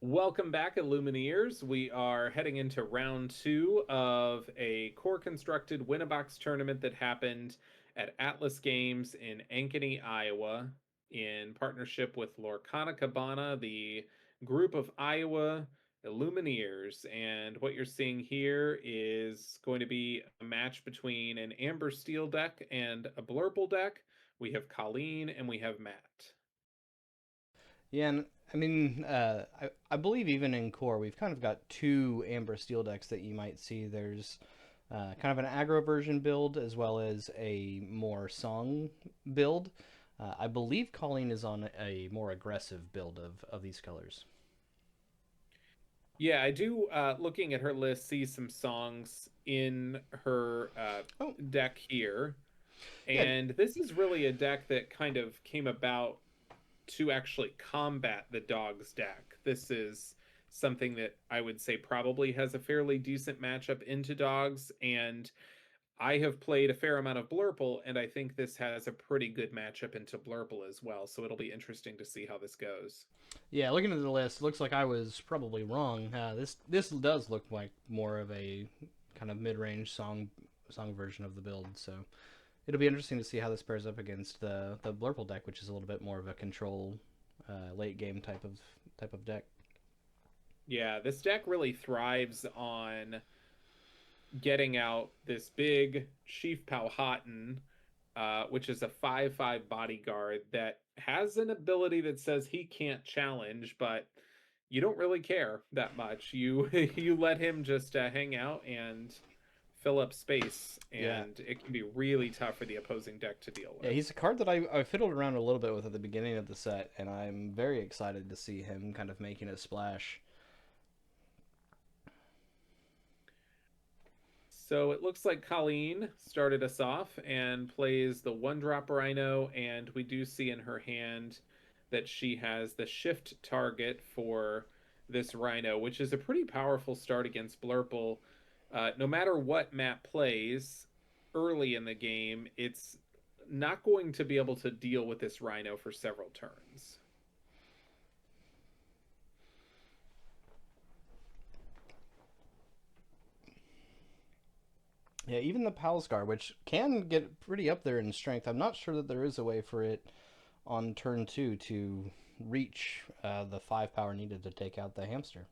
Welcome back, Illumineers. We are heading into round two of a core constructed Winnabox tournament that happened at Atlas Games in Ankeny, Iowa, in partnership with Lorcana Cabana, the group of Iowa Illumineers. And what you're seeing here is going to be a match between an Amber Steel deck and a Blurple deck. We have Colleen and we have Matt. Yeah, and I believe even in core, we've kind of got two Amber Steel decks that you might see. There's kind of an aggro version build as well as a more song build. I believe Colleen is on a more aggressive build of these colors. Yeah, I do, looking at her list, see some songs in her Oh, deck here. yeah, And this is really a deck that kind of came about to actually combat the dog's deck. This is something that I would say probably has a fairly decent matchup into dogs. And I have played a fair amount of Blurple, and I think this has a pretty good matchup into Blurple as well. So it'll be interesting to see how this goes. yeah. Looking at the list, looks like I was probably wrong. This does look like more of a kind of mid range song version of the build. So it'll be interesting to see how this pairs up against the Blurple deck, which is a little bit more of a control late game type of deck. Yeah, this deck really thrives on getting out this big Chief Powhatan, which is a 5/5 bodyguard that has an ability that says he can't challenge, but you don't really care that much. You you let him just hang out and fill up space, Yeah, and it can be really tough for the opposing deck to deal yeah, with. he's a card that I fiddled around a little bit with at the beginning of the set, and I'm very excited to see him kind of making a splash. So it looks like Colleen started us off and plays the one drop Rhino, and we do see in her hand that she has the shift target for this Rhino, which is a pretty powerful start against Blurple. No matter what Matt plays early in the game, it's not going to be able to deal with this Rhino for several turns. Yeah, even the Palscar, which can get pretty up there in strength, I'm not sure that there is a way for it on turn two to reach the 5 power needed to take out the hamster.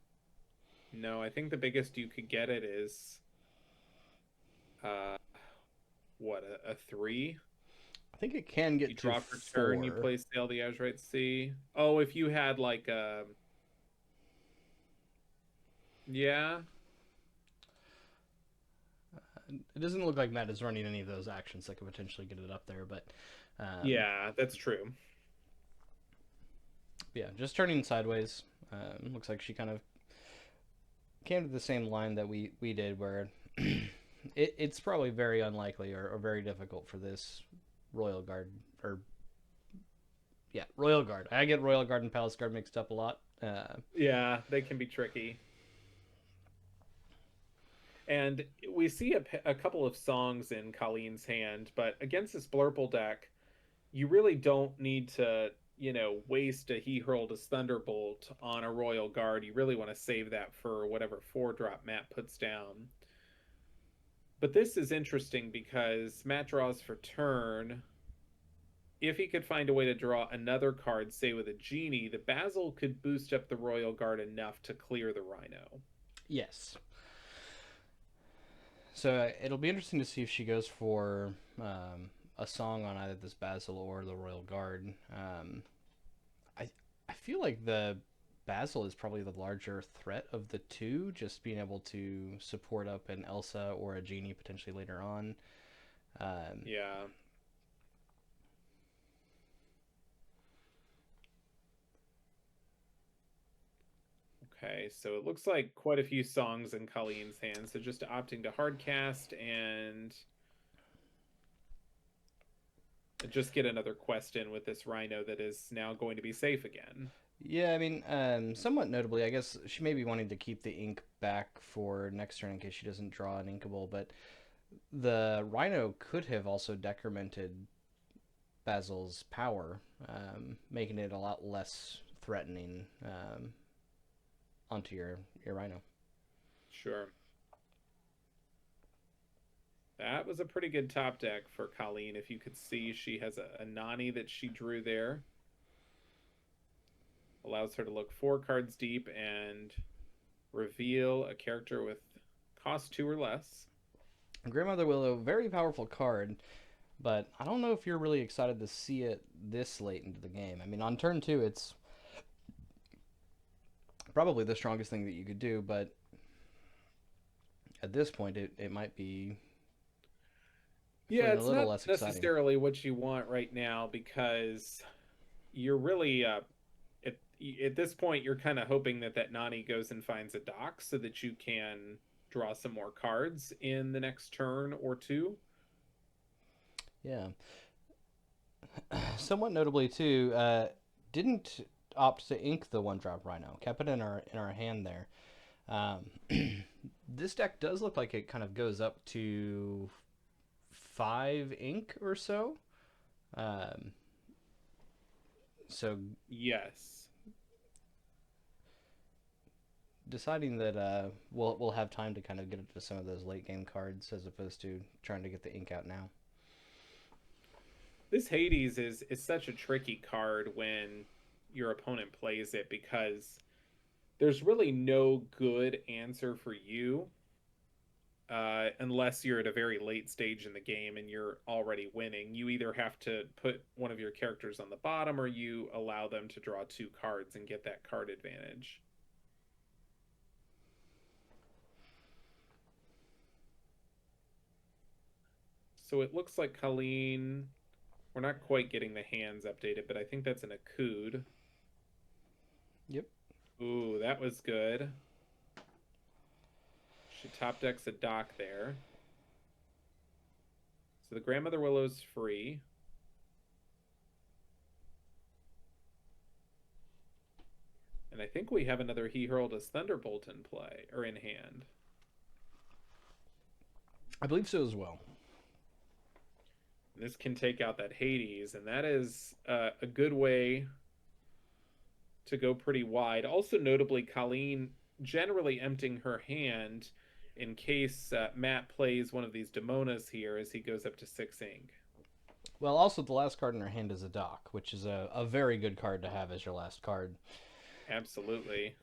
No, I think the biggest you could get it is uh what, a three? I think it can You get to draw for turn, you 4. play Sail the Azurite Sea. Oh, if you had like a, yeah, It doesn't look like Matt is running any of those actions that could potentially get it up there, but um, yeah, that's true. yeah, just turning sideways. Looks like she kind of came to the same line that we did, where it's probably very unlikely or very difficult for this Royal Guard or yeah Royal Guard. I get Royal Guard and Palace Guard mixed up a lot. Yeah, they can be tricky. And we see a couple of songs in Colleen's hand, but against this Blurple deck, you really don't need to, waste a He Hurled His Thunderbolt on a Royal Guard. You really want to save that for whatever 4 drop Matt puts down. But this is interesting because Matt draws for turn. If he could find a way to draw another card, say with a genie, the Basil could boost up the Royal Guard enough to clear the Rhino. Yes. So it'll be interesting to see if she goes for a song on either this Basil or the Royal Guard. I I feel like the Basil is probably the larger threat of the two, just being able to support up an Elsa or a Genie potentially later on. Um, Yeah. Okay, so it looks like quite a few songs in Colleen's hands. So just opting to hardcast and just get another quest in with this Rhino that is now going to be safe again. yeah, somewhat notably, I guess she may be wanting to keep the ink back for next turn in case she doesn't draw an inkable, but the Rhino could have also decremented Basil's power, making it a lot less threatening. onto your Rhino. Sure. That was a pretty good top deck for Colleen. If you could see, she has a Nani that she drew there. Allows her to look 4 cards deep and reveal a character with cost 2 or less. Grandmother Willow, very powerful card, but I don't know if you're really excited to see it this late into the game. I mean, on turn 2, it's probably the strongest thing that you could do, but at this point, it might be Yeah, feeling a it's little not less exciting. necessarily what you want right now because you're really at at this point you're kind of hoping that Nani goes and finds a dock so that you can draw some more cards in the next turn or two. Yeah. Somewhat notably, too, didn't opt to ink the one drop Rhino, kept it in our hand there. Um, this deck does look like it kind of goes up to 5 ink or so. Um, so Yes. deciding that we'll have time to kind of get into some of those late game cards as opposed to trying to get the ink out now. This Hades is such a tricky card when your opponent plays it because there's really no good answer for you unless you're at a very late stage in the game and you're already winning. You either have to put one of your characters on the bottom or you allow them to draw 2 cards and get that card advantage. So it looks like Colleen, we're not quite getting the hands updated, but I think that's an Akud. Yep. Ooh, that was good. She top decks a dock there. So the Grandmother Willow's free. And I think we have another He Hurled as Thunderbolt in play, or in hand. I believe so as well. And this can take out that Hades, and that is a good way to go pretty wide. Also, notably, Colleen generally emptying her hand in case Matt plays one of these Demonas here as he goes up to 6 ink. Well, also the last card in her hand is a dock, which is a very good card to have as your last card. Absolutely.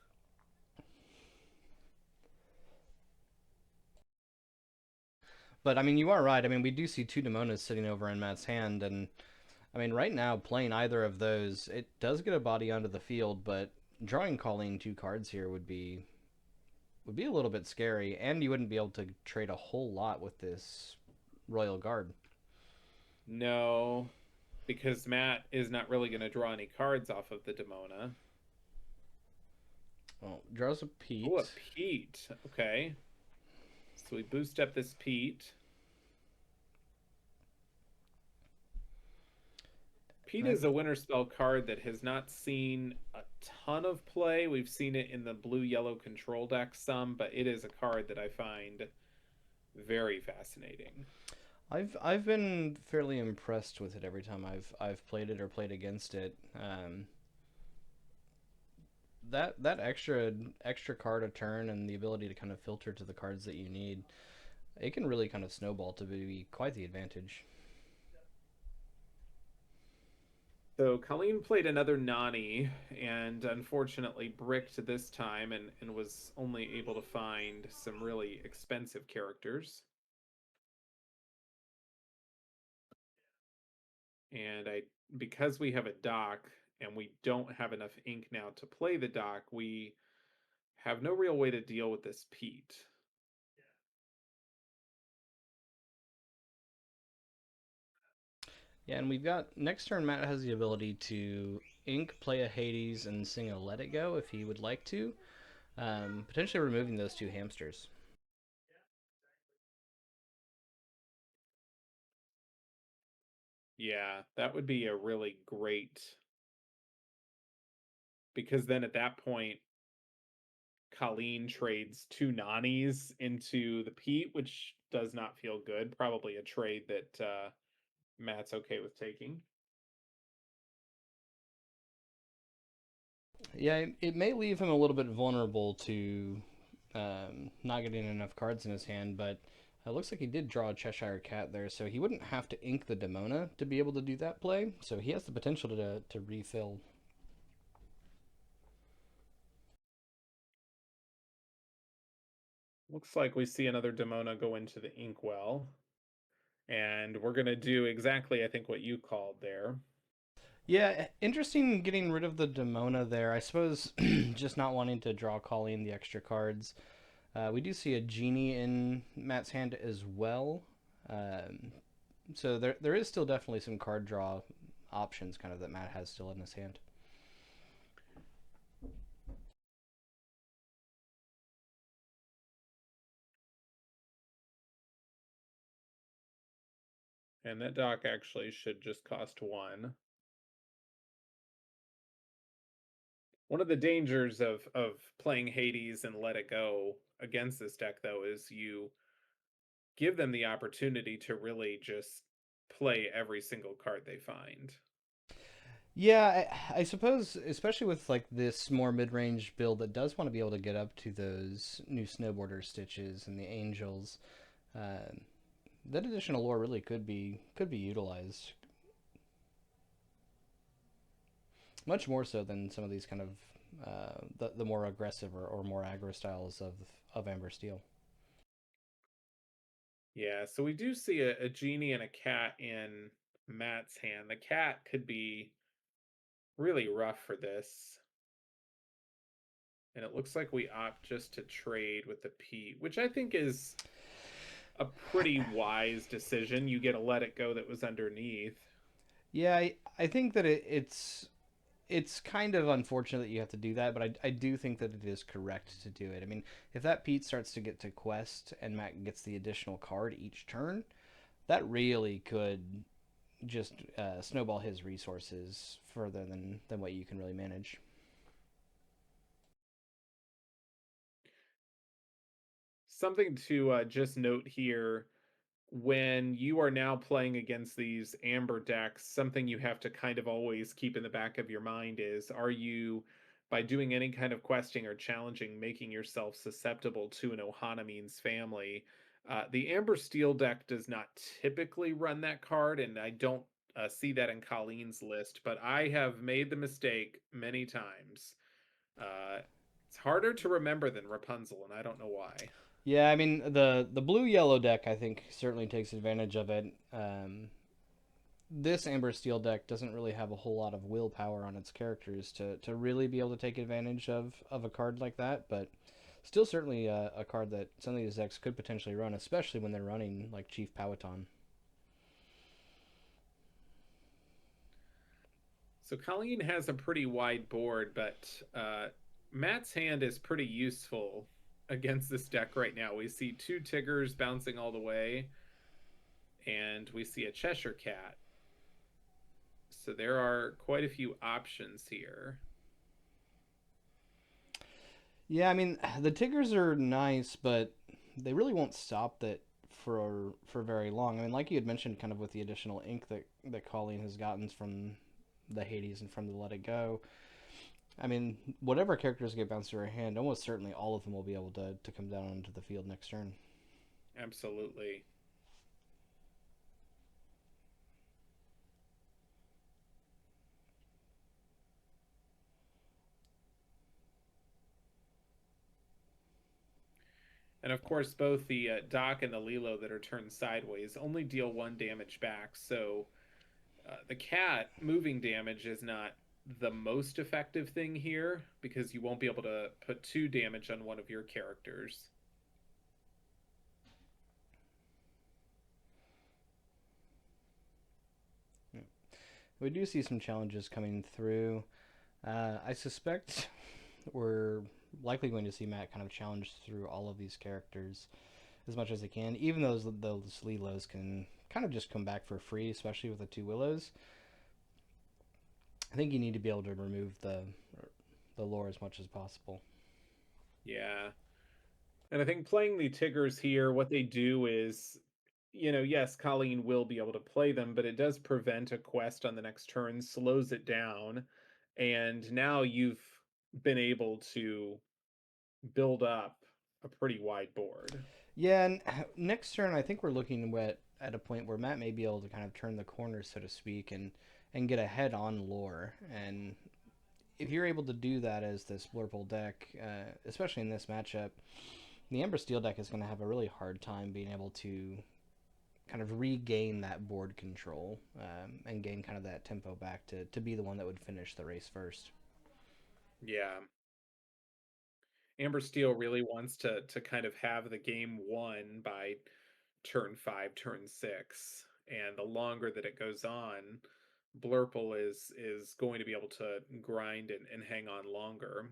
But I mean, you are right. I mean, we do see 2 Demonas sitting over in Matt's hand, and I mean, right now playing either of those, it does get a body onto the field, but drawing Colleen 2 cards here would be a little bit scary, and you wouldn't be able to trade a whole lot with this Royal Guard. No, because Matt is not really going to draw any cards off of the Demona. Well, draws a Oh, a Pete. Pete. Okay. So we boost up this Pete. Pete And is a Winterspell card that has not seen a ton of play. We've seen it in the blue-yellow control deck some, but it is a card that I find very fascinating. I've been fairly impressed with it every time I've played it or played against it. That extra card a turn and the ability to kind of filter to the cards that you need, it can really kind of snowball to be quite the advantage. So Colleen played another Nani and unfortunately bricked this time and was only able to find some really expensive characters. And I because we have a dock and we don't have enough ink now to play the dock, we have no real way to deal with this Pete. Yeah, and we've got next turn. Matt has the ability to ink, play a Hades, and sing a Let It Go if he would like to, potentially removing those 2 hamsters. Yeah, that would be a really great because then at that point Colleen trades 2 Nanis into the Pete, which does not feel good. Probably a trade that Matt's okay with taking. Yeah, it may leave him a little bit vulnerable to not getting enough cards in his hand, but it looks like he did draw a Cheshire Cat there, so he wouldn't have to ink the Demona to be able to do that play. So he has the potential to refill. Looks like we see another Demona go into the inkwell. And we're going to do exactly, I think, what you called there. Yeah, interesting getting rid of the Demona there. I suppose just not wanting to draw Colleen the extra cards. We do see a Genie in Matt's hand as well. Um, so there is still definitely some card draw options kind of that Matt has still in his hand. And that dock actually should just cost one. One of the dangers of playing Hades and Let It Go against this deck, though, is you give them the opportunity to really just play every single card they find. Yeah, I suppose, especially with like this more mid-range build that does want to be able to get up to those new snowboarder stitches and the angels, uh, that additional lore really could be utilized much more so than some of these kind of the more aggressive or more aggro styles of Amber Steel. Yeah, so we do see a genie and a cat in Matt's hand. The cat could be really rough for this. And it looks like we opt just to trade with the Pete, which I think is a pretty wise decision. You get a let it go that was underneath. Yeah, I think that it's kind of unfortunate that you have to do that, but I do think that it is correct to do it. I mean, if that Pete starts to get to quest and Matt gets the additional card each turn, that really could just snowball his resources further than what you can really manage. Something to just note here, when you are now playing against these amber decks, something you have to kind of always keep in the back of your mind is, are you, by doing any kind of questing or challenging, making yourself susceptible to an Ohana Means family? The Amber Steel deck does not typically run that card, and I don't see that in Colleen's list, but I have made the mistake many times. Uh, it's harder to remember than Rapunzel, and I don't know why. Yeah, I mean the blue yellow deck I think certainly takes advantage of it. This Amber Steel deck doesn't really have a whole lot of willpower on its characters to really be able to take advantage of a card like that, but still certainly a card that some of these decks could potentially run, especially when they're running like Chief Powhatan. So Colleen has a pretty wide board, but Matt's hand is pretty useful against this deck right now. We see two Tiggers bouncing all the way, and we see a Cheshire Cat. So there are quite a few options here. Yeah, I mean the Tigers are nice, but they really won't stop that for very long. I mean, like you had mentioned, kind of with the additional ink that Colleen has gotten from the Hades and from the Let It Go. I mean, whatever characters get bounced to her hand, almost certainly all of them will be able to come down onto the field next turn. Absolutely. And of course, both the Doc and the Lilo that are turned sideways only deal one damage back. So the cat moving damage is not the most effective thing here because you won't be able to put two damage on one of your characters. Yeah. We do see some challenges coming through. I suspect we're likely going to see Matt kind of challenge through all of these characters as much as they can, even those Lilos can kind of just come back for free, especially with the two Willows. I think you need to be able to remove the lore as much as possible. Yeah. And I think playing the Tiggers here, what they do is, yes, Colleen will be able to play them, but it does prevent a quest on the next turn, slows it down. And now you've been able to build up a pretty wide board. Yeah, and next turn I think we're looking at a point where Matt may be able to kind of turn the corner, so to speak, and get ahead on lore. And if you're able to do that as this Blurple deck, especially in this matchup, the Ember Steel deck is going to have a really hard time being able to kind of regain that board control and gain kind of that tempo back to be the one that would finish the race first. Yeah. Amber Steel really wants to kind of have the game won by turn 5, turn 6, and the longer that it goes on, Blurple is going to be able to grind and hang on longer.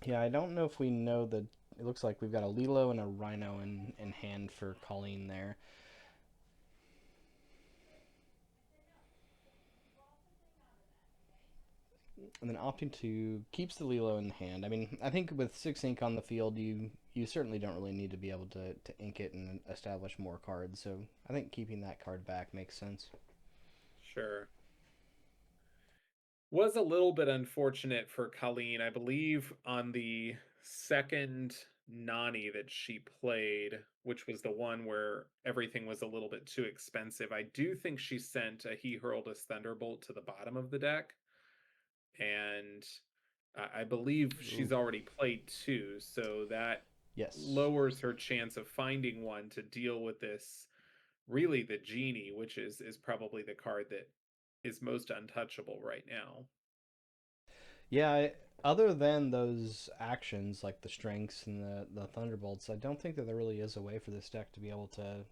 Yeah, I don't know if we know that. It looks like we've got a Lilo and a Rhino in hand for Colleen there. And then opting to keeps the Lilo in hand. I mean, I think with 6 ink on the field, you certainly don't really need to be able to ink it and establish more cards. So I think keeping that card back makes sense. Sure. Was a little bit unfortunate for Colleen. I believe on the second Nani that she played, which was the one where everything was a little bit too expensive, I do think she sent a He Hurled Us Thunderbolt to the bottom of the deck. And I believe she's Ooh, already played two, so that yes. lowers her chance of finding one to deal with this. Really, the genie, which is probably the card that is most untouchable right now. Yeah, other than those actions like the strengths and the thunderbolts, I don't think that there really is a way for this deck to be able to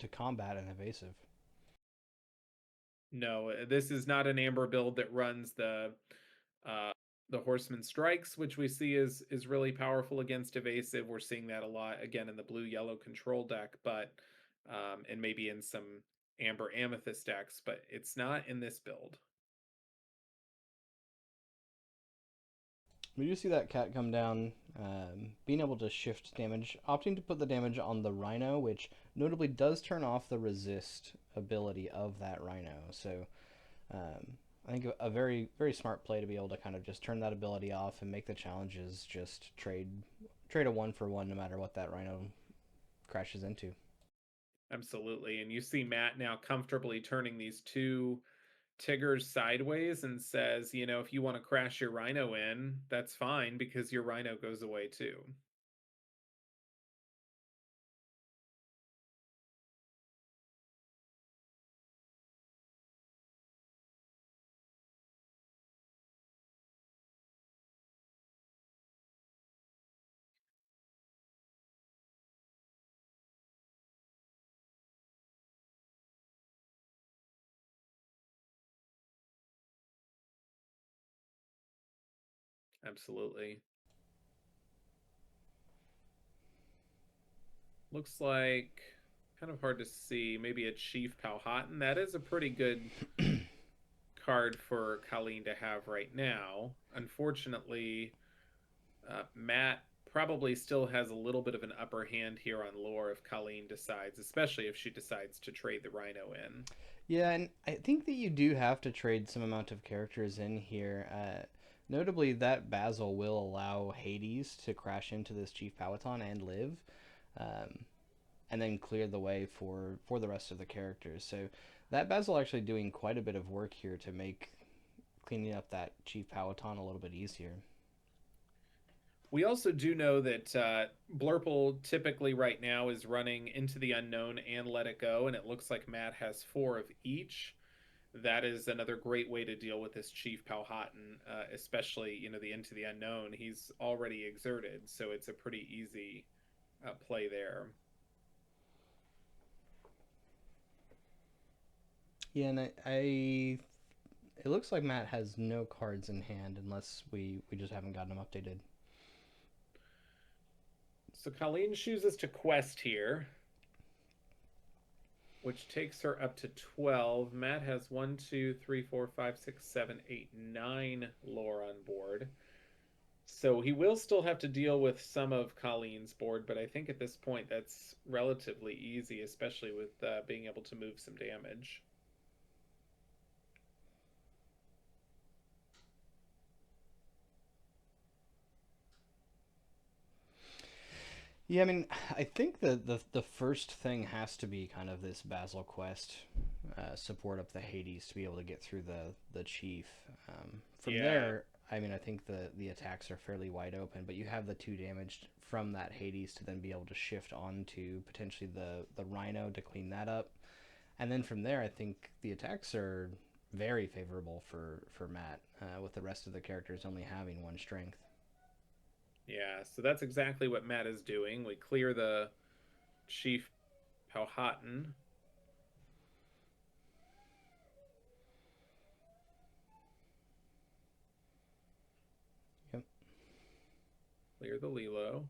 combat an evasive. No, this is not an amber build that runs uh, the Horseman Strikes, which we see is really powerful against evasive. We're seeing that a lot again in the blue yellow control deck, but and maybe in some amber amethyst decks, but it's not in this build. We do see that cat come down, being able to shift damage, opting to put the damage on the Rhino, which notably does turn off the resist ability of that Rhino. So I think a very very smart play to be able to kind of just turn that ability off and make the challenges just trade a 1 for 1 no matter what that Rhino crashes into. Absolutely. And you see Matt now comfortably turning these two Tiggers sideways and says, if you want to crash your Rhino in, that's fine because your Rhino goes away too. Absolutely. Looks like kind of hard to see. Maybe a Chief Powhatan. That is a pretty good card for Colleen to have right now. Unfortunately, Matt probably still has a little bit of an upper hand here on lore if Colleen decides, especially if she decides to trade the Rhino in. Yeah, and I think that you do have to trade some amount of characters in here. Notably, that Basil will allow Hades to crash into this Chief Powhatan and live, um, and then clear the way for the rest of the characters. So that Basil actually doing quite a bit of work here to make cleaning up that Chief Powhatan a little bit easier. We also do know that Blurple typically right now is running Into the Unknown and Let It Go, and it looks like Matt has four of each. That is another great way to deal with this Chief Powhatan, especially the Into the Unknown. He's already exerted, so it's a pretty easy play there. Yeah, and it looks like Matt has no cards in hand unless we just haven't gotten them updated. So Colleen chooses to quest here, which takes her up to 12. Matt has 1, 2, 3, 4, 5, 6, 7, 8, 9 lore on board. So he will still have to deal with some of Colleen's board, but I think at this point that's relatively easy, especially with being able to move some damage. Yeah, I mean, I think the first thing has to be kind of this Basil quest, support up the Hades to be able to get through the chief. From Yeah. there, I mean, I think the attacks are fairly wide open, but you have the 2 damage from that Hades to then be able to shift on to potentially the Rhino to clean that up, and then from there, I think the attacks are very favorable for Matt, with the rest of the characters only having 1 strength. Yeah, so that's exactly what Matt is doing. We clear the Chief Powhatan. Yep. Clear the Lilo.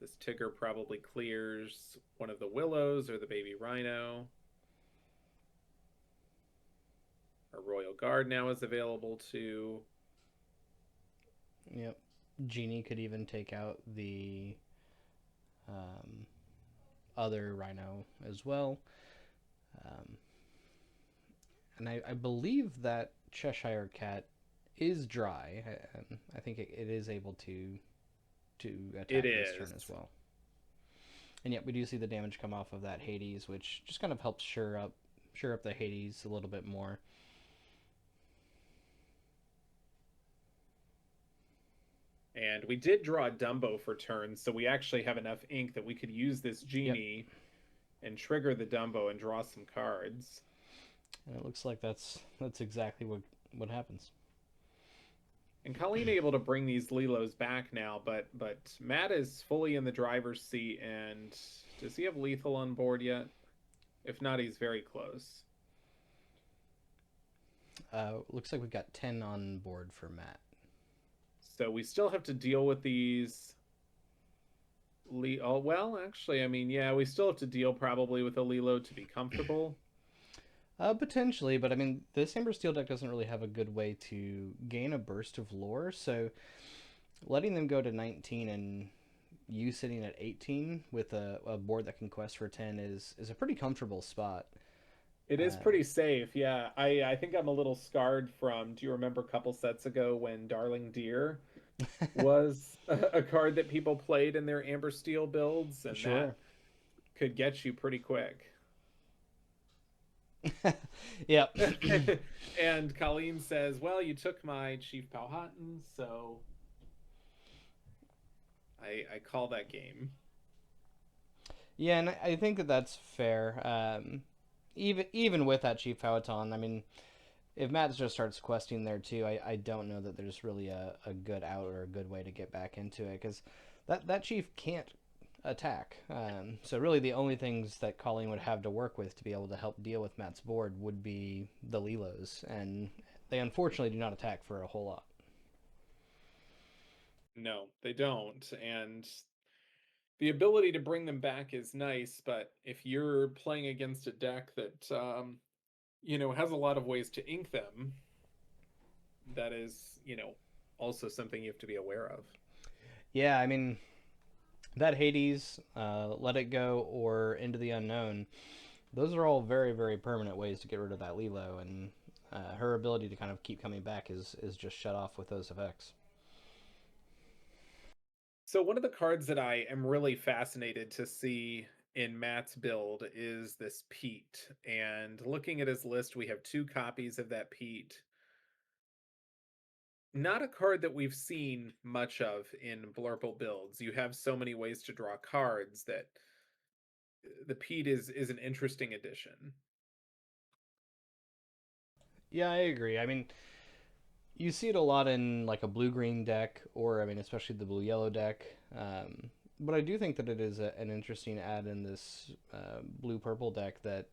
This Tigger probably clears one of the Willows or the baby Rhino. Our Royal Guard now is available too. Yep. Genie could even take out the um, other rhino as well. Um, and I believe that Cheshire Cat is dry. I think it is able to It attack this turn as is. well. And yet we do see the damage come off of that Hades, which just kind of helps sure up the Hades a little bit more. And we did draw a Dumbo for turns, so we actually have enough ink that we could use this Yep. Genie and trigger the Dumbo and draw some cards. And it looks like that's exactly what happens. And Colleen able to bring these Lilos back now, but Matt is fully in the driver's seat. And does he have lethal on board yet? If not, he's very close. Looks like we've got 10 on board for Matt. So we still have to deal with these. Oh well, actually, I mean, yeah, we still have to deal probably with a Lilo to be comfortable. Potentially, but I mean, the Amber Steel deck doesn't really have a good way to gain a burst of lore, so letting them go to 19 and you sitting at 18 with a board that can quest for 10 is a pretty comfortable spot. It is Um, pretty safe, yeah. I think I'm a little scarred from. Do you remember a couple sets ago when Darling Deer was a card that people played in their Amber Steel builds, and that sure. could get you pretty quick. Yep. And Colleen says, "Well, you took my Chief Powhatan, so I call that game." Yeah, and I think that that's fair. Even with that Chief Powhatan, I mean, if Matt just starts questing there too, I don't know that there's really a good out or a good way to get back into it because that chief can't attack. So really, the only things that Colleen would have to work with to be able to help deal with Matt's board would be the Lilos, and they unfortunately do not attack for a whole lot. No, they don't. And the ability to bring them back is nice, but if you're playing against a deck that has a lot of ways to ink them, that is, also something you have to be aware of. Yeah, I mean that Hades, Let It Go, or Into the Unknown. Those are all very very permanent ways to get rid of that Lilo, and her ability to kind of keep coming back is just shut off with those effects. So one of the cards that I am really fascinated to see in Matt's build is this Pete. And looking at his list, we have 2 copies of that Pete. Not a card that we've seen much of in Blurple builds. You have so many ways to draw cards that the Pete is an interesting addition. Yeah, I agree. I mean, you see it a lot in like a blue green deck, or I mean, especially the blue yellow deck. But I do think that it is an interesting add in this blue purple deck that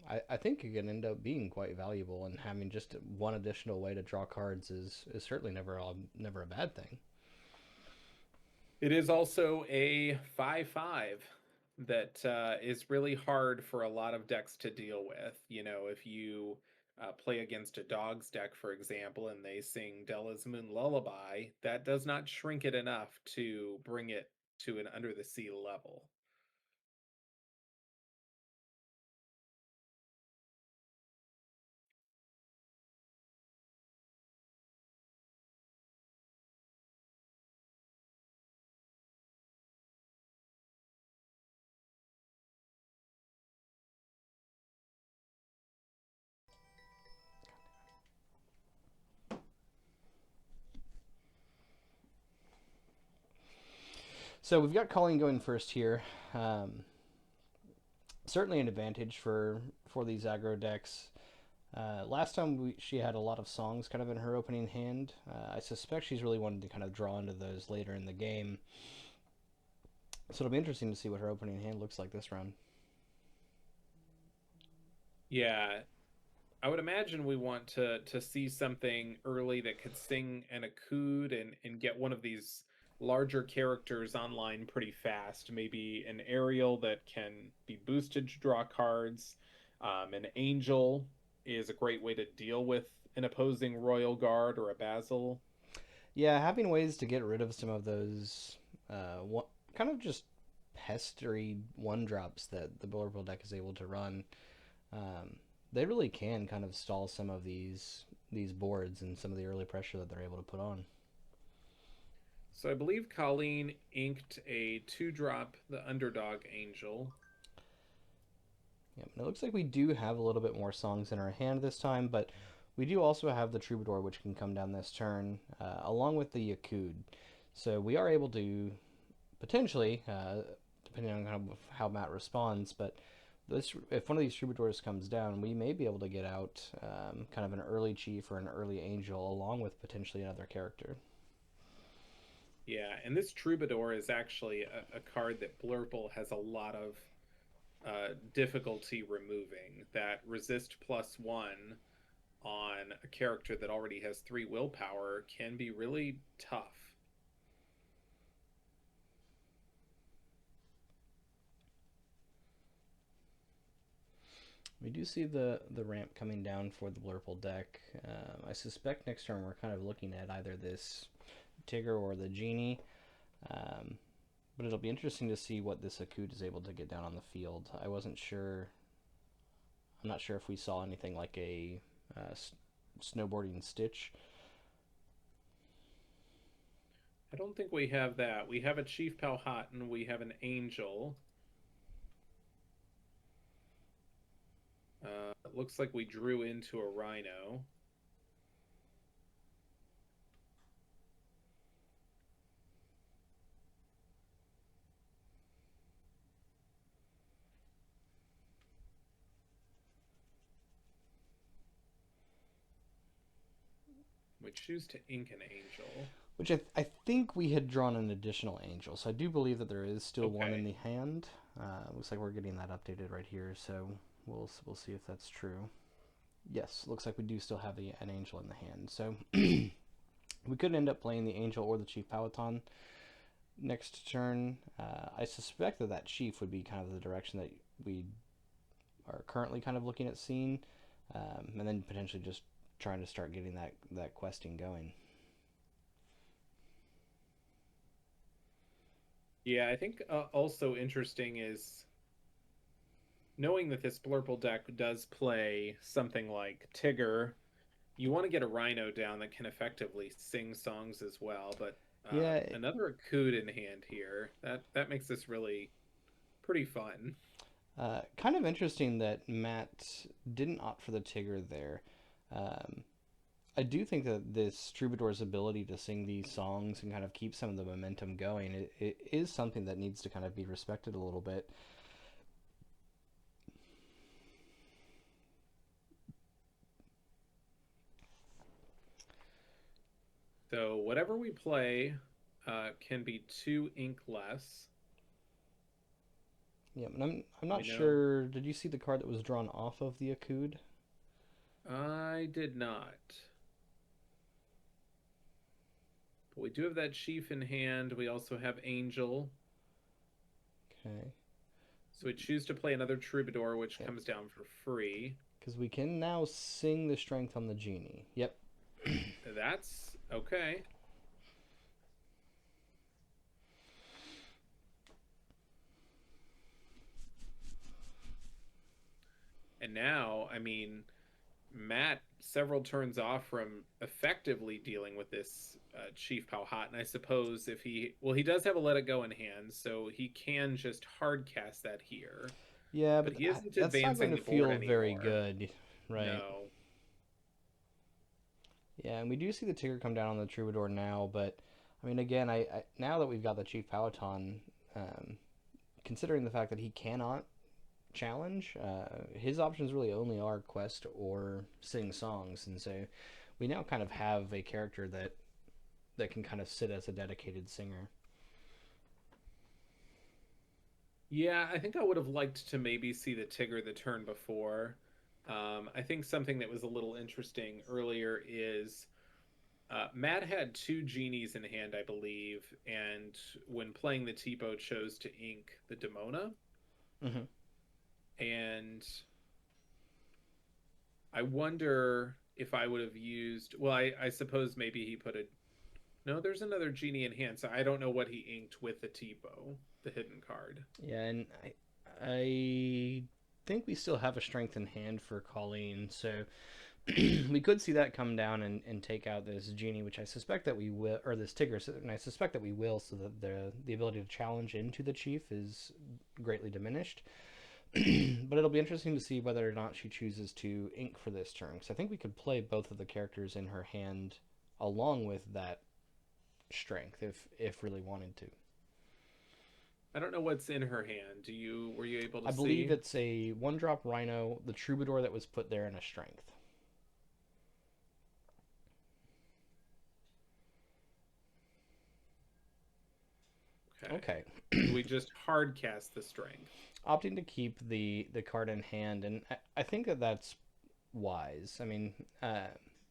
I think can end up being quite valuable. And having just one additional way to draw cards is certainly never a bad thing. It is also a 5/5 that is really hard for a lot of decks to deal with. If you play against a dog's deck, for example, and they sing Della's Moon Lullaby, that does not shrink it enough to bring it to an under the sea level. So we've got Colleen going first here. Um, Certainly an advantage for these aggro decks. Last time she had a lot of songs kind of in her opening hand. I suspect she's really wanted to kind of draw into those later in the game. So it'll be interesting to see what her opening hand looks like this round. Yeah, I would imagine we want to see something early that could sing an Akud and get one of these larger characters online pretty fast. Maybe an Ariel that can be boosted to draw cards. An Angel is a great way to deal with an opposing Royal Guard or a Basil. Yeah, having ways to get rid of some of those one, kind of just pestery one drops that the Bullerville deck is able to run, um, they really can kind of stall some of these boards and some of the early pressure that they're able to put on. So I believe Colleen inked a 2-drop, the Underdog Angel. Yep, and it looks like we do have a little bit more songs in our hand this time, but we do also have the Troubadour, which can come down this turn, along with the Yakud. So we are able to potentially, depending on how Matt responds, but if one of these Troubadours comes down, we may be able to get out kind of an early Chief or an early Angel, along with potentially another character. Yeah, and this Troubadour is actually a card that Blurple has a lot of difficulty removing. That resist +1 on a character that already has 3 willpower can be really tough. We do see the ramp coming down for the Blurple deck. I suspect next turn we're kind of looking at either this Tigger or the Genie. Um, but it'll be interesting to see what this Akut is able to get down on the field. I wasn't sure. I'm not sure if we saw anything like a snowboarding Stitch. I don't think we have that. We have a Chief Powhatan, we have an Angel. It looks like we drew into a Rhino. We choose to ink an Angel. Which I think we had drawn an additional Angel. So I do believe that there is still one in Okay. the hand. Looks like we're getting that updated right here. So we'll see if that's true. Yes, looks like we do still have an Angel in the hand. So we could end up playing the Angel or the Chief Powhatan next turn. I suspect that that Chief would be kind of the direction that we are currently kind of looking at seeing, and then potentially just trying to start getting that questing going. Yeah, I think also interesting is knowing that this Blurple deck does play something like Tigger. You want to get a Rhino down that can effectively sing songs as well, but Yeah, another Akud in hand here. That makes this really pretty fun. kind of interesting that Matt didn't opt for the Tigger there. Um, I do think that this Troubadour's ability to sing these songs and kind of keep some of the momentum going, it is something that needs to kind of be respected a little bit. So whatever we play can be 2 ink less. Yeah, and I'm We not know sure. Did you see the card that was drawn off of the Akud? I did not. But we do have that Chief in hand. We also have Angel. Okay. So we choose to play another Troubadour, which Yep. comes down for free. Because we can now sing the strength on the genie. Yep. That's okay. And now, I mean, Matt several turns off from effectively dealing with this Chief Powhatan. I suppose if he does have a Let It Go in hand, so he can just hard cast that here, Yeah, but but he isn't that's not going advancing to the board feel very anymore. good, right? No. Yeah, and we do see the Tigger come down on the Troubadour now, but I mean, again, now that we've got the Chief Powhatan, um, considering the fact that he cannot challenge, his options really only are quest or sing songs, and so we now kind of have a character that can kind of sit as a dedicated singer. Yeah, I think I would have liked to maybe see the Tigger the turn before. I think something that was a little interesting earlier is Matt had two genies in hand, I believe, and when playing the Tipo, chose to ink the Demona. Mm-hmm. And I wonder if I would have used. Well, I suppose maybe he put a. No, there's another genie in hand, so I don't know what he inked with the Tipo, the hidden card. Yeah, and I think we still have a strength in hand for Colleen, so we could see that come down and take out this genie, which I suspect that we will, or this Tigger, and I suspect that we will, so that the ability to challenge into the chief is greatly diminished. But it'll be interesting to see whether or not she chooses to ink for this turn, because I think we could play both of the characters in her hand along with that strength if really wanted to. I don't know what's in her hand. Do you were you able to I believe see? it's a one drop Rhino, the Troubadour that was put there, in a strength. Okay. Okay. So we just hard cast the strength. Opting to keep the card in hand, and I think that that's wise. I mean,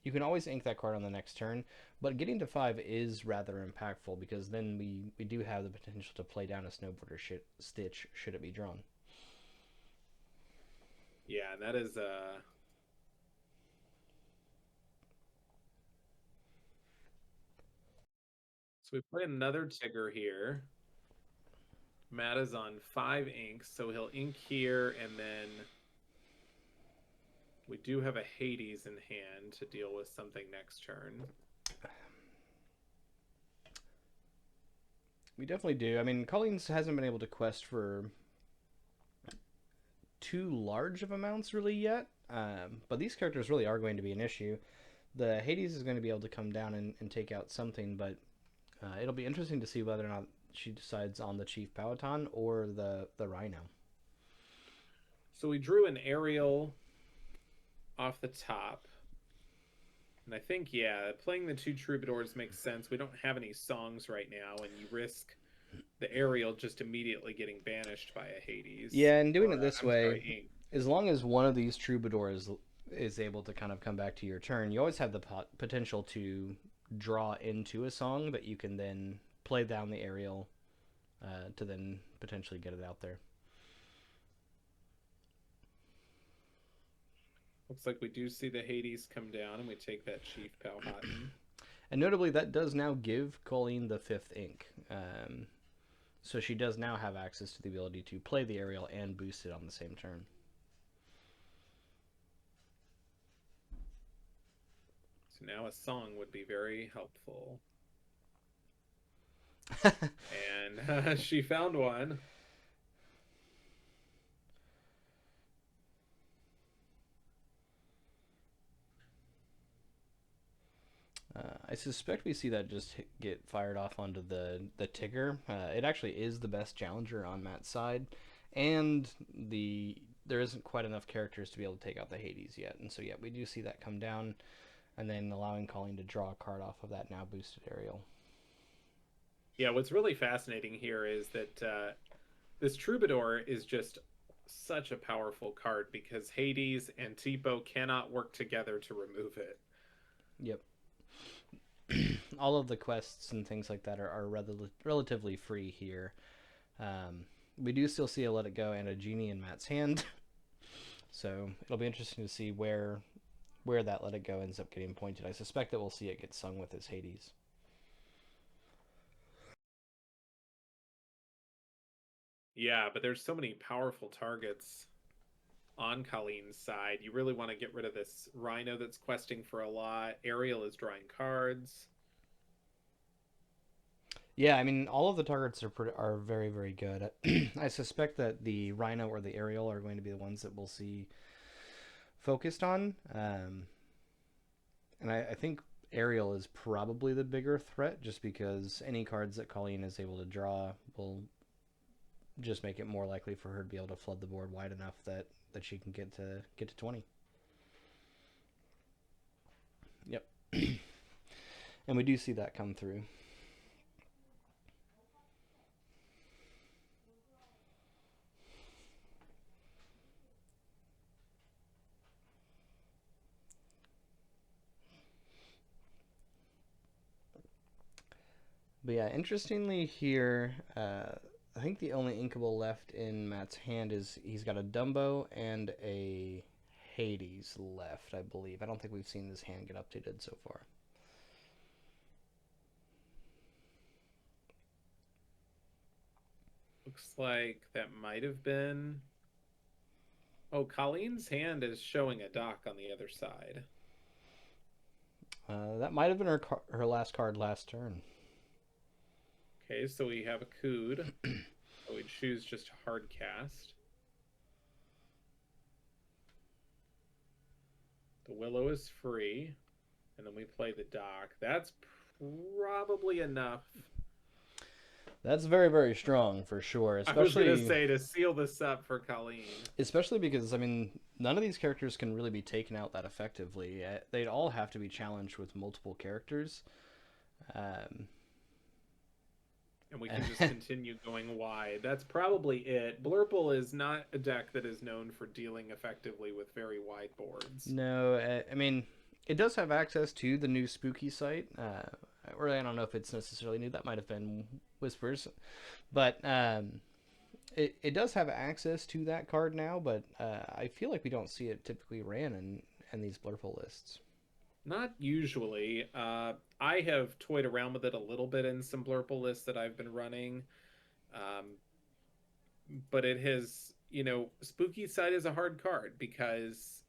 you can always ink that card on the next turn, but getting to 5 is rather impactful because then we do have the potential to play down a snowboarder stitch should it be drawn. Yeah, that is so we play another Tigger here. Matt is on 5 inks, so he'll ink here, and then we do have a Hades in hand to deal with something next turn. We definitely do. I mean, Collins hasn't been able to quest for too large of amounts really yet, but these characters really are going to be an issue. The Hades is going to be able to come down and take out something, but it'll be interesting to see whether or not she decides on the Chief Powhatan or the Rhino. So we drew an aerial off the top. And I think, yeah, playing the two troubadours makes sense. We don't have any songs right now, and you risk the aerial just immediately getting banished by a Hades. Yeah, and doing Or, it this I'm way, sorry, ink. as long as one of these troubadours is able to kind of come back to your turn, you always have the potential to draw into a song that you can then play down the aerial to then potentially get it out there. Looks like we do see the Hades come down, and we take that Chief Powhatan. And notably, that does now give Colleen the fifth ink. So she does now have access to the ability to play the aerial and boost it on the same turn. So now a song would be very helpful. And she found one. I suspect we see that just get fired off onto the Tigger. It actually is the best challenger on Matt's side, and there isn't quite enough characters to be able to take out the Hades yet. And so yeah, we do see that come down, and then allowing Colleen to draw a card off of that now boosted aerial. Yeah, what's really fascinating here is that this Troubadour is just such a powerful card because Hades and Tipo cannot work together to remove it. Yep. All of the quests and things like that are relatively free here. We do still see a Let It Go and a Genie in Matt's hand. So it'll be interesting to see where that Let It Go ends up getting pointed. I suspect that we'll see it get sung with his Hades. Yeah, but there's so many powerful targets on Colleen's side. You really want to get rid of this Rhino that's questing for a lot. Ariel is drawing cards. Yeah, I mean, all of the targets are very, very good. I suspect that the Rhino or the Aerial are going to be the ones that we'll see focused on. And I think Aerial is probably the bigger threat just because any cards that Colleen is able to draw will just make it more likely for her to be able to flood the board wide enough that she can get to 20. Yep. And we do see that come through. But yeah, interestingly here, I think the only inkable left in Matt's hand is he's got a Dumbo and a Hades left, I believe. I don't think we've seen this hand get updated so far. Looks like that might have been. Oh, Colleen's hand is showing a dock on the other side. That might have been her last card last turn. Okay, so we have a Cood. So we choose just a hard cast. The Willow is free. And then we play the dock. That's probably enough. That's very, very strong for sure. I was going to Especially, say to seal this up for Colleen. especially because I mean, none of these characters can really be taken out that effectively. They'd all have to be challenged with multiple characters. Um, And we can just continue going wide. That's probably it. Blurple is not a deck that is known for dealing effectively with very wide boards. No, I mean, it does have access to the new spooky site. Or I don't know if it's necessarily new. That might have been Whispers, but it does have access to that card now. But I feel like we don't see it typically ran in these Blurple lists. Not usually. I have toyed around with it a little bit in some Blurple lists that I've been running. Um, but it has, Spooky Side is a hard card because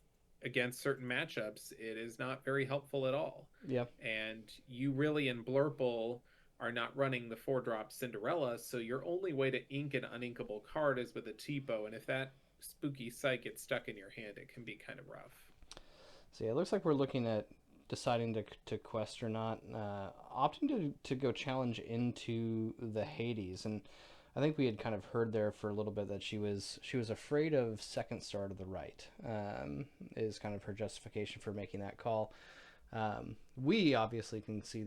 against certain matchups, it is not very helpful at all. Yeah. And you really in Blurple are not running the 4-drop Cinderella, so your only way to ink an uninkable card is with a Tipo, and if that Spooky Sight gets stuck in your hand, it can be kind of rough. So yeah, it looks like we're looking at deciding to quest or not, opting to go challenge into the Hades, and I think we had kind of heard there for a little bit that she was afraid of second star to the right, is kind of her justification for making that call. We obviously can see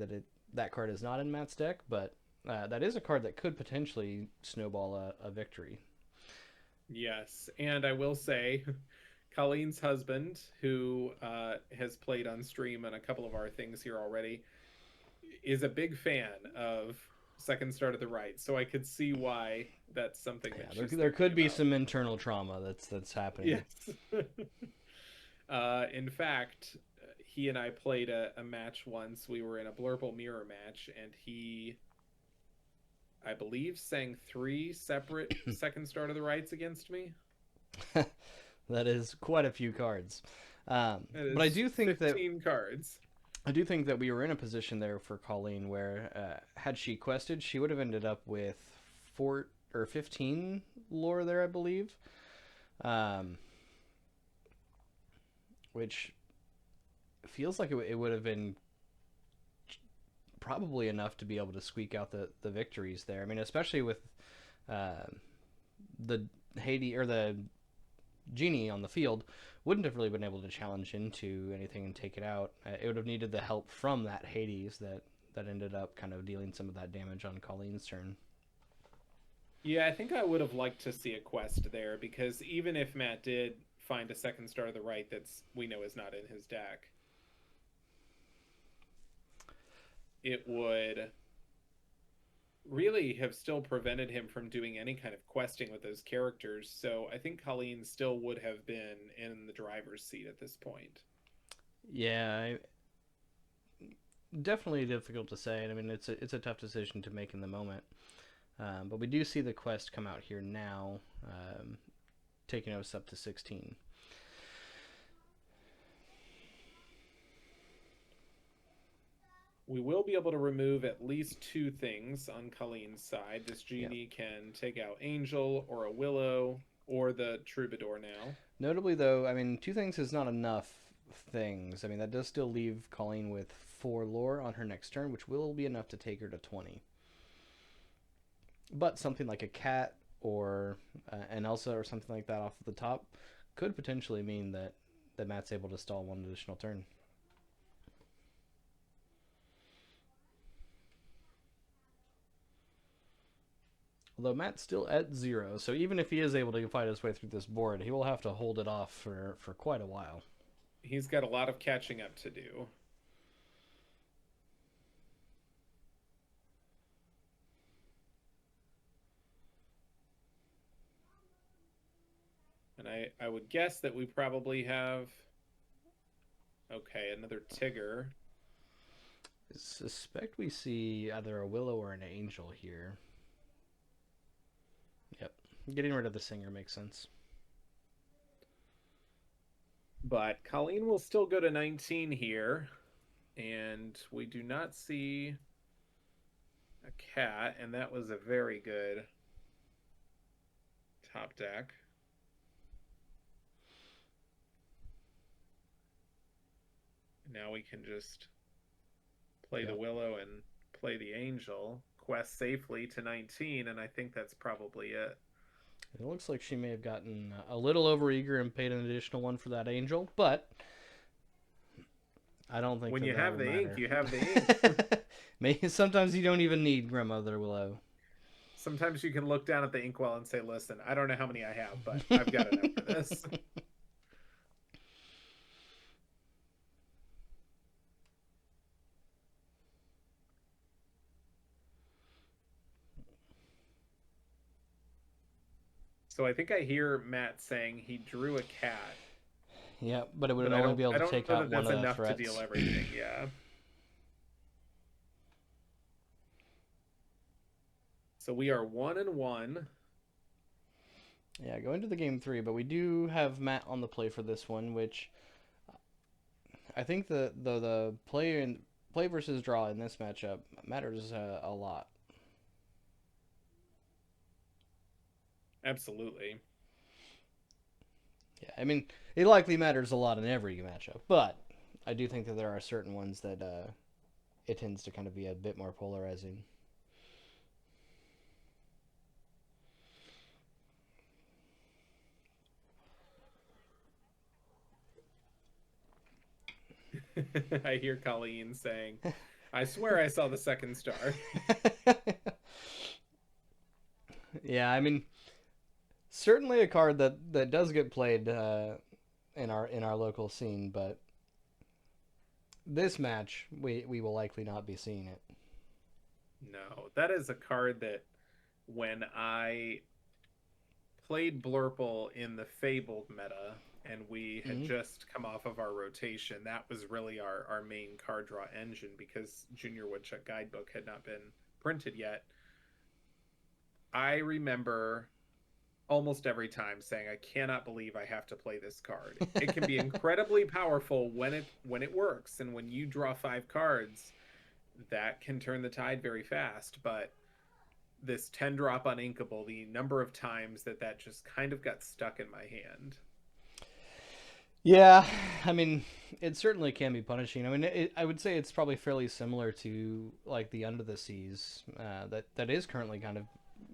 that card is not in Matt's deck, but that is a card that could potentially snowball a victory. Yes, and I will say, Colleen's husband, who has played on stream on a couple of our things here already, is a big fan of second star to the right. So I could see why that's something that There could be about. some internal trauma that's happening. Yes. In fact, he and I played a match once. We were in a Blurple mirror match, and he, I believe, sang 3 separate second star to the rights against me. That is quite a few cards. But I do think 15 cards. I do think that we were in a position there for Colleen where, had she quested, she would have ended up with 4 or 15 lore there, I believe, which feels like it would have been probably enough to be able to squeak out the victories there. I mean, especially with the Hades or the Genie on the field wouldn't have really been able to challenge into anything and take it out. It would have needed the help from that Hades that ended up kind of dealing some of that damage on Colleen's turn. Yeah, I think I would have liked to see a quest there, because even if Matt did find a second star to the right that's we know is not in his deck, it would really have still prevented him from doing any kind of questing with those characters. So I think Colleen still would have been in the driver's seat at this point. Yeah, definitely difficult to say. I mean, it's a tough decision to make in the moment. But we do see the quest come out here now, taking us up to 16. We will be able to remove at least two things on Colleen's side. This Yep. genie can take out Angel or a Willow or the Troubadour now. Notably, though, I mean, two things is not enough things. I mean, that does still leave Colleen with 4 lore on her next turn, which will be enough to take her to 20. But something like a cat or an Elsa or something like that off the top could potentially mean that Matt's able to stall one additional turn. Although Matt's still at 0, so even if he is able to fight his way through this board, he will have to hold it off for quite a while. He's got a lot of catching up to do. And I would guess that we probably have, okay, another Tigger. I suspect we see either a Willow or an Angel here. Yep. Getting rid of the Singer makes sense. But Colleen will still go to 19 here. And we do not see a cat. And that was a very good top deck. Now we can just play the Yep. Willow and play the Angel, quest safely to 19, and I think that's probably it. It looks like she may have gotten a little overeager and paid an additional one for that Angel, but I don't think When that you that have will the ink, matter. you have the ink. Maybe sometimes you don't even need Grandmother Willow. Sometimes you can look down at the inkwell and say, listen, I don't know how many I have, but I've got enough for this. So I think I hear Matt saying he drew a cat, Yeah, but it would but only be able I to don't take know out that one that's of the enough to threats. deal everything. Yeah. So we are 1-1. Yeah, going to the game 3, but we do have Matt on the play for this one, which I think the play versus draw in this matchup matters a lot. Absolutely. Yeah, I mean it likely matters a lot in every matchup, but I do think that there are certain ones that it tends to kind of be a bit more polarizing. I hear Colleen saying, I swear I saw the second star. Yeah, I mean certainly a card that does get played in our local scene, but this match we will likely not be seeing it. No, that is a card that when I played Blurple in the Fabled meta and we had Mm-hmm. just come off of our rotation, that was really our main card draw engine because Junior Woodchuck Guidebook had not been printed yet. I remember almost every time saying, I cannot believe I have to play this card. It can be incredibly powerful when it works, and when you draw 5 cards, that can turn the tide very fast. But this 10 drop uninkable, the number of times that just kind of got stuck in my hand. Yeah, I mean, it certainly can be punishing. I mean, I would say it's probably fairly similar to like the Under the Seas that is currently kind of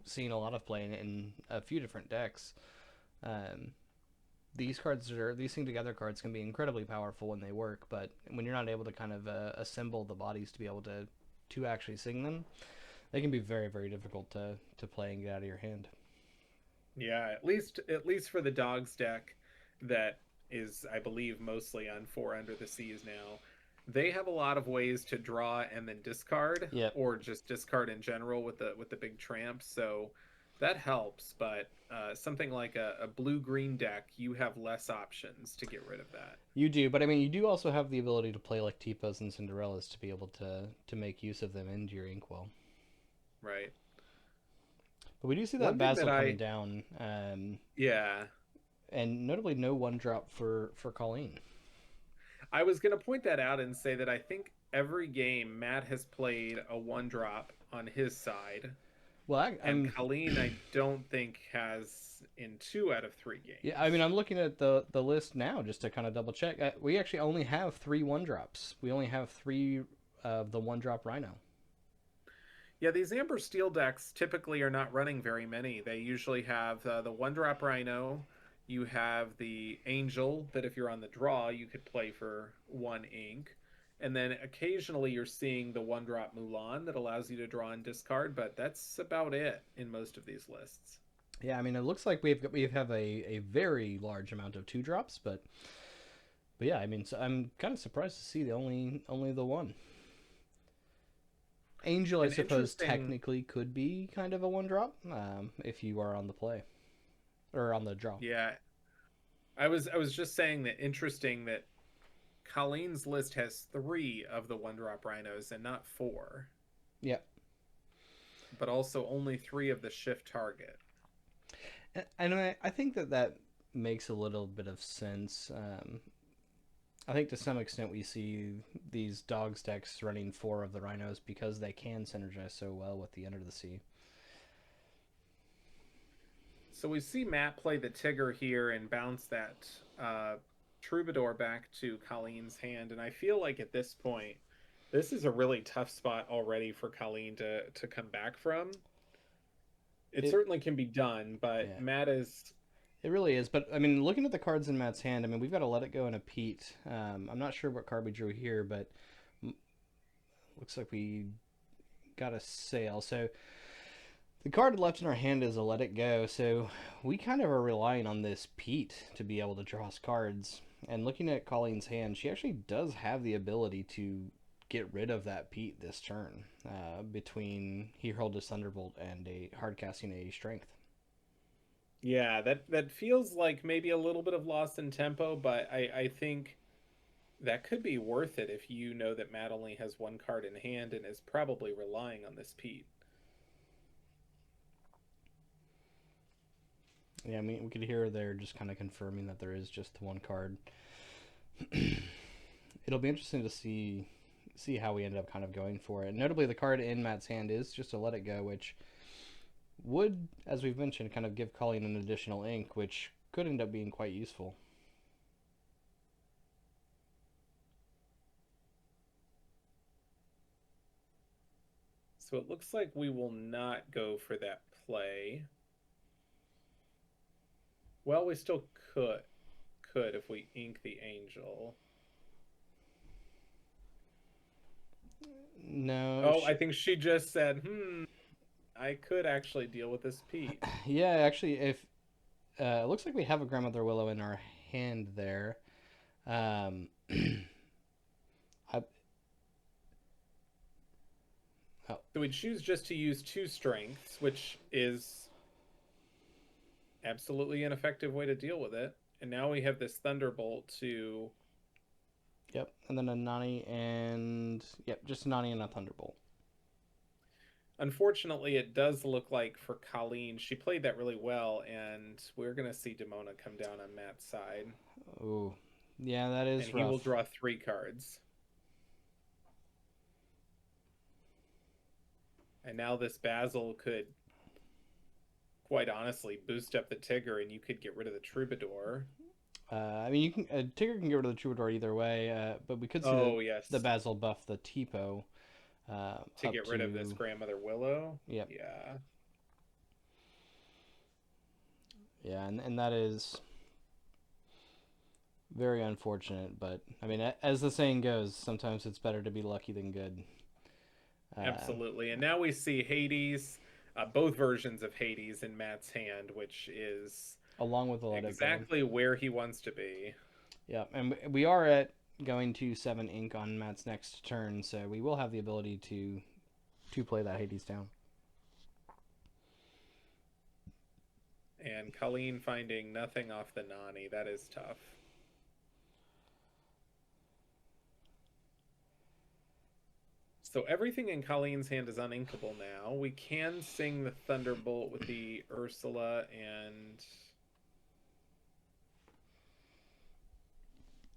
seeing a lot of play in a few different decks. Um, these thing together cards can be incredibly powerful when they work, but when you're not able to kind of assemble the bodies to be able to actually sing them, they can be very difficult to play and get out of your hand. Yeah, at least for the dogs deck that is, I believe, mostly on 4 Under the Seas now. they have a lot of ways to draw and then discard, Yep. or just discard in general with the big tramps. So that helps. But something like a blue green deck, you have less options to get rid of that, You do, but I mean, you do also have the ability to play like Tipos and Cinderellas to be able to make use of them into your inkwell. right? But we do see that One thing Basil that coming down, yeah, and notably no one drop for Colleen. I was going to point that out and say that I think every game Matt has played a one drop on his side, Well, and I'm Colleen I don't think has in 2 out of 3 yeah. I mean, games. I'm looking at the list now just to kind of double check. We actually only have three one drops. We only have three of the one drop Rhino. Yeah, these Amber Steel decks typically are not running very many. They usually have the one drop Rhino. You have the Angel that if you're on the draw, you could play for 1 ink. And then occasionally you're seeing the one drop Mulan that allows you to draw and discard, but that's about it in most of these lists. Yeah, I mean, it looks like we have a very large amount of two drops, but yeah, I mean, so I'm kind of surprised to see the only the one. Angel, I An suppose, interesting, technically could be kind of a one drop if you are on the play or on the draw. yeah. I was just saying that interesting that Colleen's list has 3 of the one drop rhinos and not 4, Yeah, but also only 3 of the shift target. and I think that makes a little bit of sense. I think to some extent we see these dogs decks running four of the rhinos because they can synergize so well with the Under the Sea. So we see Matt play the Tigger here and bounce that Troubadour back to Colleen's hand, and I feel like at this point, this is a really tough spot already for Colleen to come back from. It It certainly can be done, but yeah, Matt is it really is. But I mean, looking at the cards in Matt's hand, I mean, we've got to Let It Go and a Pete. I'm not sure what card we drew here, but looks like we got a Sail. So the card left in our hand is a Let It Go. So we kind of are relying on this Pete to be able to draw us cards. And looking at Colleen's hand, she actually does have the ability to get rid of that Pete this turn between He Hurled His Thunderbolt and a hard casting a Strength. yeah, that feels like maybe a little bit of loss in tempo, but I think that could be worth it if you know that Matt only has 1 card in hand and is probably relying on this Pete. Yeah, I mean, we could hear there just kind of confirming that there is just the one card. It'll be interesting to see how we end up kind of going for it. Notably, the card in Matt's hand is just a Let It Go, which would, as we've mentioned, kind of give Colleen an additional ink, which could end up being quite useful. So it looks like we will not go for that play. Well, we still could if we ink the angel. No, Oh, I think she just said, I could actually deal with this Pete. yeah, actually, if it looks like we have a Grandmother Willow in our hand there. Um, I, oh, So we choose just to use 2 strengths, which is absolutely an effective way to deal with it. And now we have this Thunderbolt to. yep, and then a Nani and yep, just a Nani and a Thunderbolt. Unfortunately, it does look like for Colleen, she played that really well, and we're going to see Demona come down on Matt's side. Ooh, yeah, that And is he will rough. draw 3 cards. And now this Basil could, quite honestly, boost up the Tigger, and you could get rid of the Troubadour. I mean, you can Tigger can get rid of the Troubadour either way, but we could see Oh, the yes. Basil buff the Tipo To up get rid of this to Grandmother Willow. yep, Yeah. yeah, and that is very unfortunate. But I mean, as the saying goes, sometimes it's better to be lucky than good. Uh, Absolutely. And now we see Hades, both versions of Hades in Matt's hand, which is Along with the Let It Go. exactly where he wants to be. Yeah, and we are at going to 7 ink on Matt's next turn, so we will have the ability to play that Hades down. And Colleen finding nothing off the Nani. That is tough. So everything in Colleen's hand is uninkable now. We can sing the Thunderbolt with the Ursula and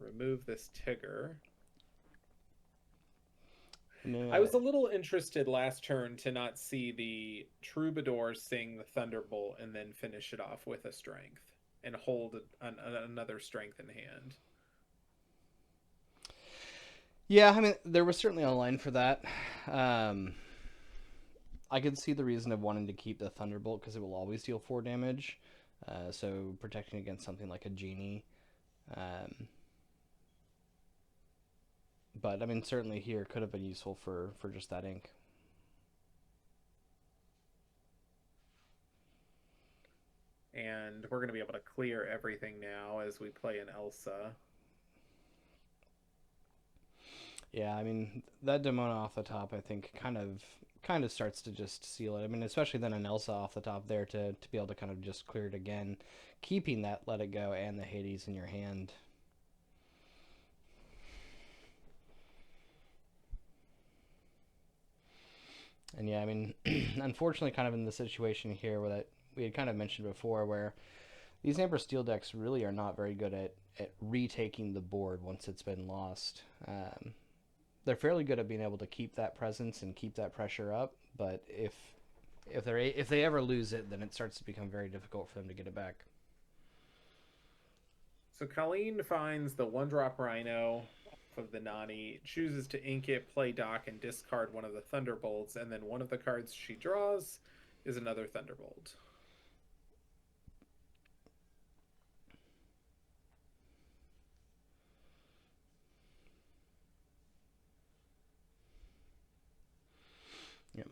remove this Tigger. No, I was a little interested last turn to not see the Troubadour sing the Thunderbolt and then finish it off with a Strength and hold another Strength in hand. Yeah, I mean, there was certainly a line for that. I could see the reason of wanting to keep the Thunderbolt because it will always deal 4 damage. So protecting against something like a Genie. But, I mean, certainly here could have been useful for just that ink. And we're going to be able to clear everything now as we play an Elsa. Yeah, I mean, that Demona off the top, I think, kind of starts to just seal it. I mean, especially then an Elsa off the top there to be able to kind of just clear it again. Keeping that Let It Go and the Hades in your hand. And yeah, I mean, unfortunately, kind of in the situation here where that we had kind of mentioned before, where these Amber Steel decks really are not very good at retaking the board once it's been lost. They're fairly good at being able to keep that presence and keep that pressure up, but if they ever lose it, then it starts to become very difficult for them to get it back. So Colleen finds the 1-drop Rhino off of the Nani, chooses to ink it, play dock, and discard one of the Thunderbolts, and then one of the cards she draws is another Thunderbolt. Yep.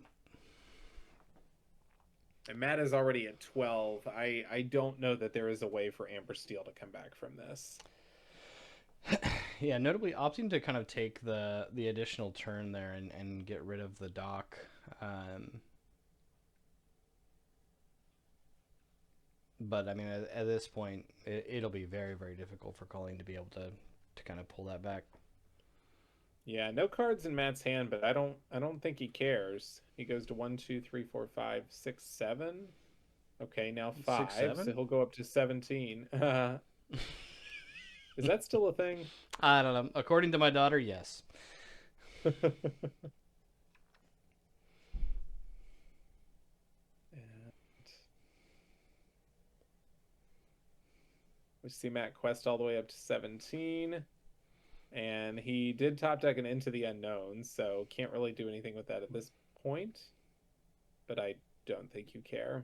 And Matt is already at 12. I don't know that there is a way for Amber Steel to come back from this. Yeah, notably opting to kind of take the additional turn there and get rid of the dock. But I mean, at this point, it'll be very, very difficult for Colleen to be able to kind of pull that back. Yeah, no cards in Matt's hand, but I don't think he cares. He goes to 1, 2, 3, 4, 5, 6, 7. Okay, now 5, 6, 7? so he'll go up to 17. Is that still a thing? I don't know. According to my daughter, yes. And we see Matt quest all the way up to 17. And he did top deck an Into the Unknown, so can't really do anything with that at this point. But I don't think you care.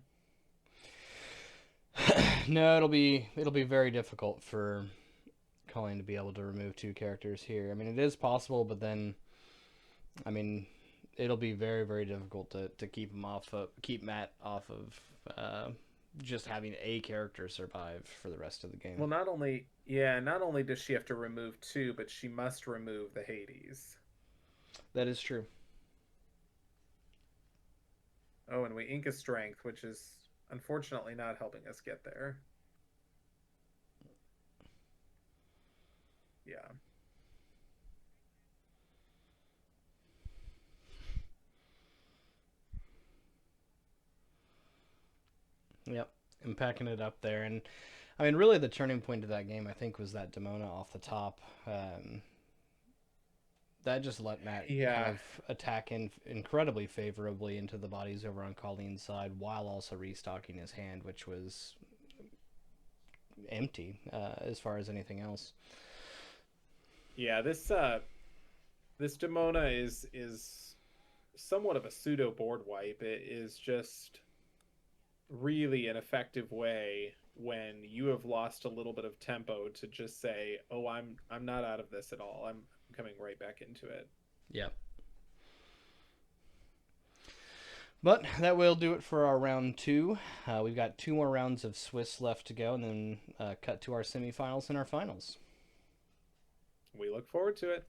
No, it'll be very difficult for Colleen to be able to remove 2 characters here. I mean, it is possible, but then, I mean, it'll be very, very difficult to keep Matt off of just having a character survive for the rest of the game. Well, not only does she have to remove 2, but she must remove the Hades. That is true. Oh, and we ink a Strength, which is unfortunately not helping us get there. Yeah. Yep, and packing it up there. And I mean, really the turning point of that game, I think, was that Demona off the top. That just let Matt kind of attack incredibly favorably into the bodies over on Colleen's side while also restocking his hand, which was empty as far as anything else. Yeah, this Demona is somewhat of a pseudo board wipe. It is just really an effective way when you have lost a little bit of tempo to just say, "Oh, I'm not out of this at all. I'm coming right back into it." Yeah. But that will do it for our round 2. We've got 2 more rounds of Swiss left to go, and then cut to our semifinals and our finals. We look forward to it.